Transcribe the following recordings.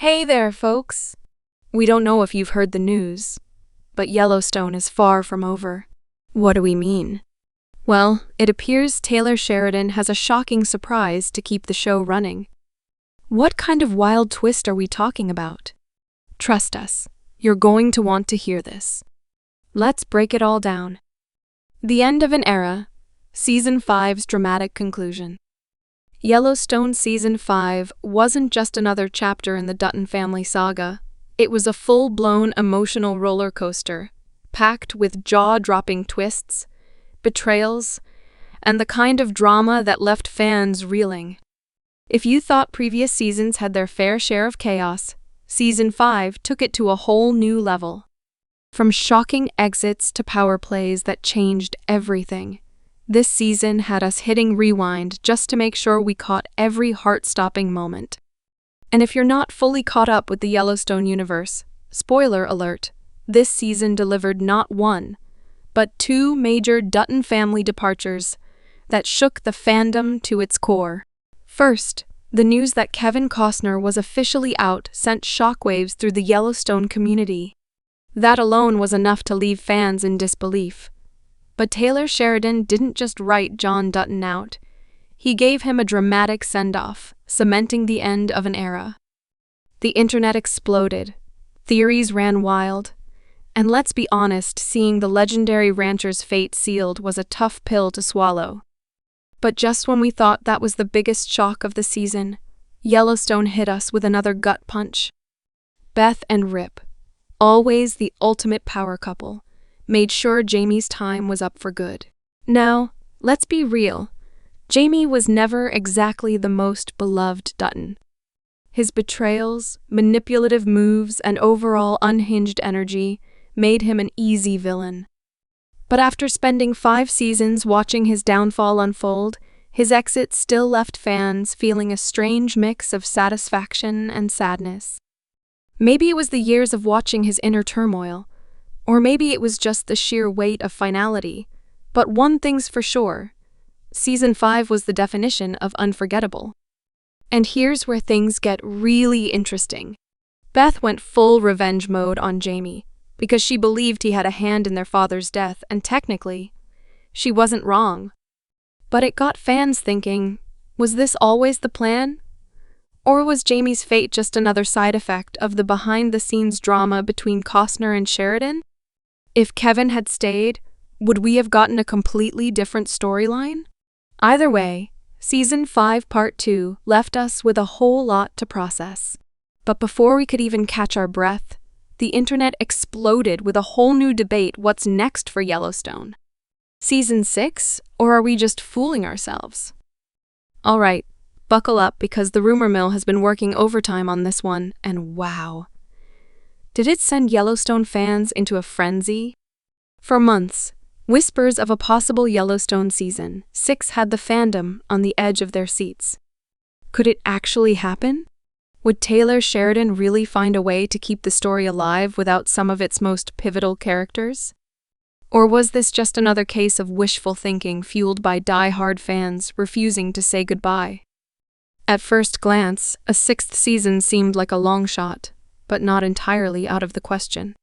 Hey there, folks! We don't know if you've heard the news, but Yellowstone is far from over. What do we mean? Well, it appears Taylor Sheridan has a shocking surprise to keep the show running. What kind of wild twist are we talking about? Trust us, you're going to want to hear this. Let's break it all down. The end of an era, Season 5's dramatic conclusion. Yellowstone Season 5 wasn't just another chapter in the Dutton family saga. It was a full-blown emotional roller coaster, packed with jaw-dropping twists, betrayals, and the kind of drama that left fans reeling. If you thought previous seasons had their fair share of chaos, Season 5 took it to a whole new level. From shocking exits to power plays that changed everything, this season had us hitting rewind just to make sure we caught every heart-stopping moment. And if you're not fully caught up with the Yellowstone universe, spoiler alert, this season delivered not one, but two major Dutton family departures that shook the fandom to its core. First, the news that Kevin Costner was officially out sent shockwaves through the Yellowstone community. That alone was enough to leave fans in disbelief. But Taylor Sheridan didn't just write John Dutton out. He gave him a dramatic send-off, cementing the end of an era. The internet exploded. Theories ran wild. And let's be honest, seeing the legendary rancher's fate sealed was a tough pill to swallow. But just when we thought that was the biggest shock of the season, Yellowstone hit us with another gut punch. Beth and Rip, always the ultimate power couple, made sure Jamie's time was up for good. Now, let's be real. Jamie was never exactly the most beloved Dutton. His betrayals, manipulative moves, and overall unhinged energy made him an easy villain. But after spending 5 seasons watching his downfall unfold, his exit still left fans feeling a strange mix of satisfaction and sadness. Maybe it was the years of watching his inner turmoil, or maybe it was just the sheer weight of finality. But one thing's for sure, Season 5 was the definition of unforgettable. And here's where things get really interesting. Beth went full revenge mode on Jamie, because she believed he had a hand in their father's death, and technically, she wasn't wrong. But it got fans thinking, was this always the plan? Or was Jamie's fate just another side effect of the behind-the-scenes drama between Costner and Sheridan? If Kevin had stayed, would we have gotten a completely different storyline? Either way, Season 5 Part 2 left us with a whole lot to process. But before we could even catch our breath, the internet exploded with a whole new debate: what's next for Yellowstone? Season 6, or are we just fooling ourselves? Alright, buckle up because the rumor mill has been working overtime on this one, and wow. Did it send Yellowstone fans into a frenzy? For months, whispers of a possible Yellowstone Season 6 had the fandom on the edge of their seats. Could it actually happen? Would Taylor Sheridan really find a way to keep the story alive without some of its most pivotal characters? Or was this just another case of wishful thinking fueled by die-hard fans refusing to say goodbye? At first glance, a 6th season seemed like a long shot, but not entirely out of the question.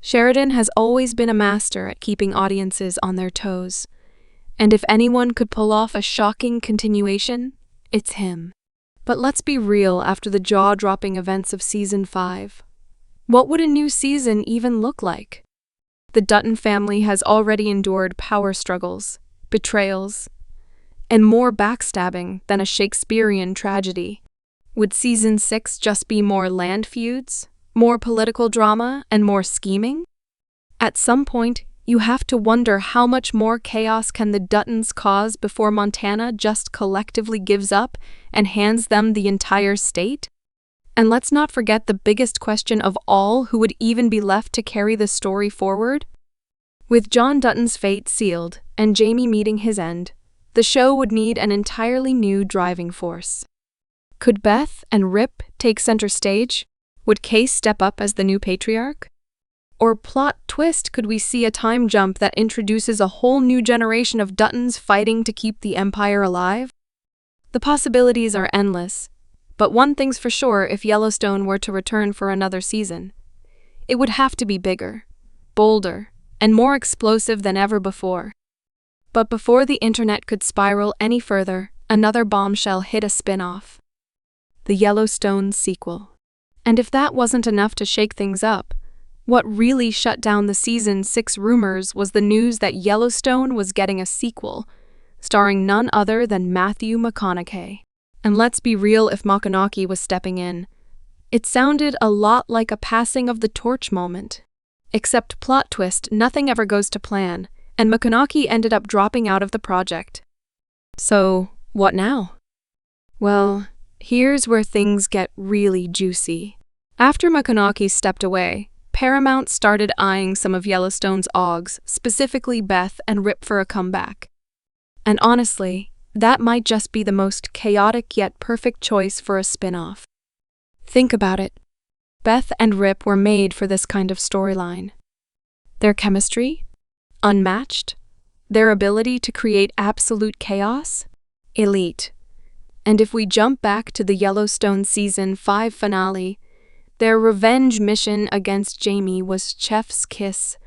Sheridan has always been a master at keeping audiences on their toes, and if anyone could pull off a shocking continuation, it's him. But let's be real, after the jaw-dropping events of Season 5. What would a new season even look like? The Dutton family has already endured power struggles, betrayals, and more backstabbing than a Shakespearean tragedy. Would Season 6 just be more land feuds, more political drama, and more scheming? At some point, you have to wonder how much more chaos can the Duttons cause before Montana just collectively gives up and hands them the entire state? And let's not forget the biggest question of all: who would even be left to carry the story forward? With John Dutton's fate sealed and Jamie meeting his end, the show would need an entirely new driving force. Could Beth and Rip take center stage? Would Case step up as the new patriarch? Or plot twist, could we see a time jump that introduces a whole new generation of Duttons fighting to keep the empire alive? The possibilities are endless, But one thing's for sure, if Yellowstone were to return for another season, it would have to be bigger, bolder, and more explosive than ever before. But before the internet could spiral any further, another bombshell hit a spin-off. The Yellowstone sequel. And if that wasn't enough to shake things up, what really shut down the season 6 rumors was the news that Yellowstone was getting a sequel, starring none other than Matthew McConaughey. And let's be real, if McConaughey was stepping in, it sounded a lot like a passing of the torch moment. Except plot twist, nothing ever goes to plan, and McConaughey ended up dropping out of the project. So, what now? Well, here's where things get really juicy. After McConaughey stepped away, Paramount started eyeing some of Yellowstone's OGs, specifically Beth and Rip, for a comeback. And honestly, that might just be the most chaotic yet perfect choice for a spin-off. Think about it. Beth and Rip were made for this kind of storyline. Their chemistry? Unmatched. Their ability to create absolute chaos? Elite. And if we jump back to the Yellowstone Season 5 finale, their revenge mission against Jamie was chef's kiss.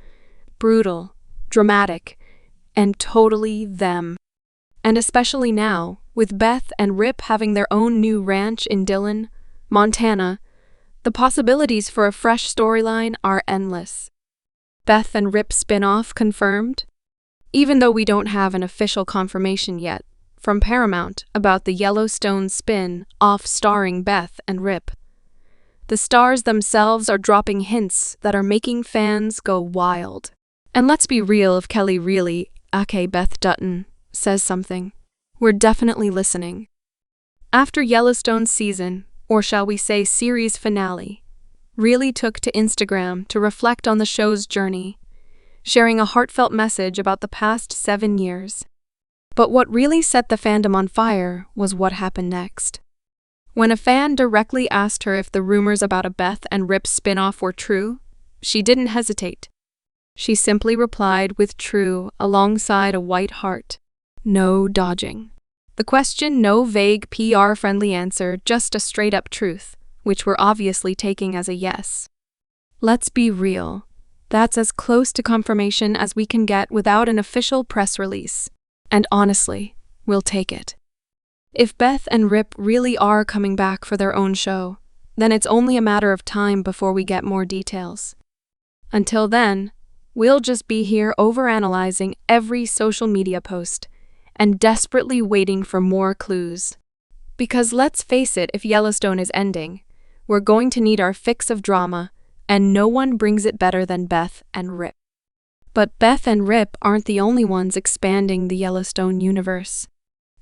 Brutal, dramatic, and totally them. And especially now, with Beth and Rip having their own new ranch in Dillon, Montana, the possibilities for a fresh storyline are endless. Beth and Rip spin-off confirmed? Even though we don't have an official confirmation yet from Paramount about the Yellowstone spin-off starring Beth and Rip, the stars themselves are dropping hints that are making fans go wild. And let's be real, if Kelly really, aka Beth Dutton, says something, we're definitely listening. After Yellowstone's season, or shall we say series finale, really took to Instagram to reflect on the show's journey, sharing a heartfelt message about the past 7 years. But what really set the fandom on fire was what happened next. When a fan directly asked her if the rumors about a Beth and Rip spin-off were true, she didn't hesitate. She simply replied with true alongside a white heart. No dodging. The question, no vague PR-friendly answer, just a straight-up truth, which we're obviously taking as a yes. Let's be real. That's as close to confirmation as we can get without an official press release. And honestly, we'll take it. If Beth and Rip really are coming back for their own show, then it's only a matter of time before we get more details. Until then, we'll just be here overanalyzing every social media post and desperately waiting for more clues. Because let's face it, if Yellowstone is ending, we're going to need our fix of drama, and no one brings it better than Beth and Rip. But Beth and Rip aren't the only ones expanding the Yellowstone universe.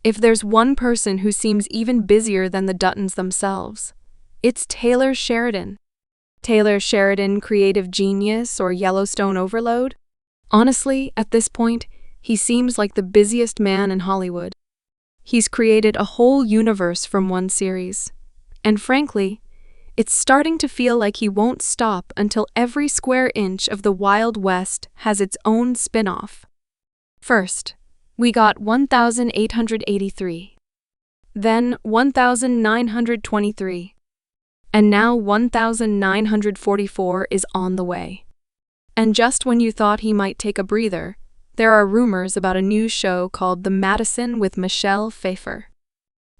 If there's one person who seems even busier than the Duttons themselves, it's Taylor Sheridan. Taylor Sheridan, creative genius or Yellowstone overload? Honestly, at this point, he seems like the busiest man in Hollywood. He's created a whole universe from one series. And frankly, it's starting to feel like he won't stop until every square inch of the Wild West has its own spin-off. First, we got 1883. Then 1923. And now 1944 is on the way. And just when you thought he might take a breather, there are rumors about a new show called The Madison with Michelle Pfeiffer.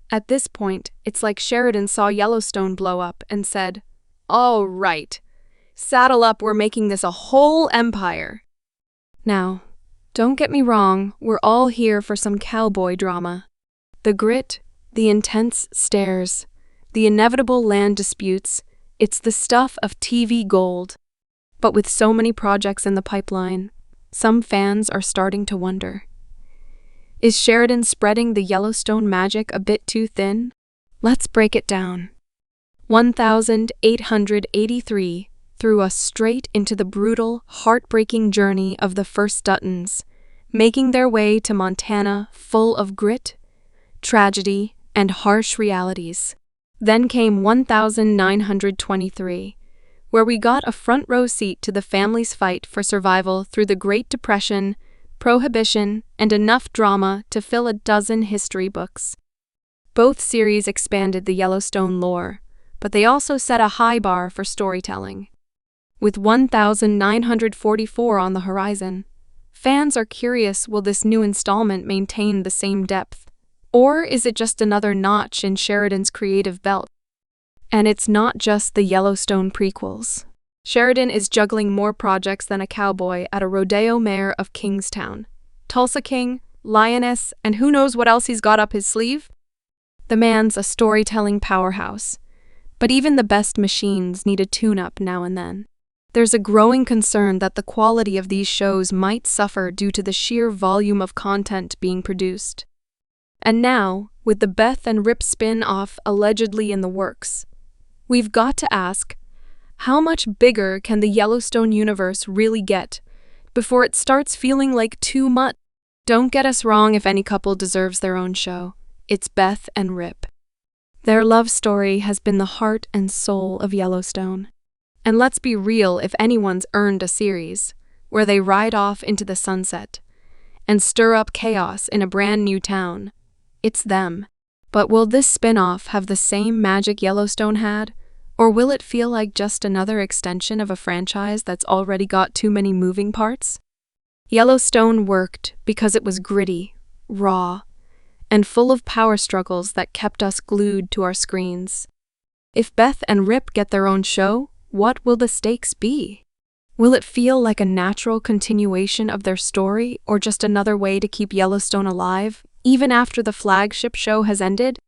At this point, it's like Sheridan saw Yellowstone blow up and said, "All right, saddle up, we're making this a whole empire." Now, don't get me wrong, we're all here for some cowboy drama. The grit, the intense stares, the inevitable land disputes, it's the stuff of TV gold. But with so many projects in the pipeline, some fans are starting to wonder. Is Sheridan spreading the Yellowstone magic a bit too thin? Let's break it down. 1883 threw us straight into the brutal, heartbreaking journey of the first Duttons, making their way to Montana full of grit, tragedy, and harsh realities. Then came 1923, where we got a front-row seat to the family's fight for survival through the Great Depression, Prohibition, and enough drama to fill a dozen history books. Both series expanded the Yellowstone lore, but they also set a high bar for storytelling. With 1944 on the horizon, fans are curious, will this new installment maintain the same depth? Or is it just another notch in Sheridan's creative belt? And it's not just the Yellowstone prequels. Sheridan is juggling more projects than a cowboy at a rodeo mayor of Kingstown. Tulsa King, Lioness, and who knows what else he's got up his sleeve? The man's a storytelling powerhouse. But even the best machines need a tune-up now and then. There's a growing concern that the quality of these shows might suffer due to the sheer volume of content being produced. And now, with the Beth and Rip spin-off allegedly in the works, we've got to ask, how much bigger can the Yellowstone universe really get before it starts feeling like too much? Don't get us wrong, if any couple deserves their own show, it's Beth and Rip. Their love story has been the heart and soul of Yellowstone. And let's be real, if anyone's earned a series where they ride off into the sunset and stir up chaos in a brand new town, it's them. But will this spin-off have the same magic Yellowstone had? Or will it feel like just another extension of a franchise that's already got too many moving parts? Yellowstone worked because it was gritty, raw, and full of power struggles that kept us glued to our screens. If Beth and Rip get their own show, what will the stakes be? Will it feel like a natural continuation of their story, or just another way to keep Yellowstone alive, even after the flagship show has ended?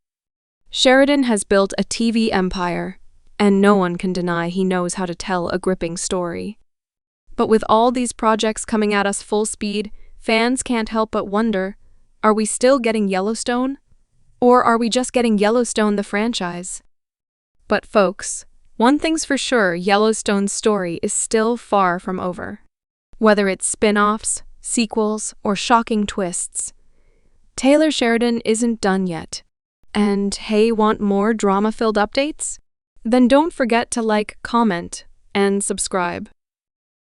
Sheridan has built a TV empire, and no one can deny he knows how to tell a gripping story. But with all these projects coming at us full speed, fans can't help but wonder, are we still getting Yellowstone? Or are we just getting Yellowstone the franchise? But folks, one thing's for sure, Yellowstone's story is still far from over. Whether it's spin-offs, sequels, or shocking twists, Taylor Sheridan isn't done yet. And hey, want more drama-filled updates? Then don't forget to like, comment, and subscribe.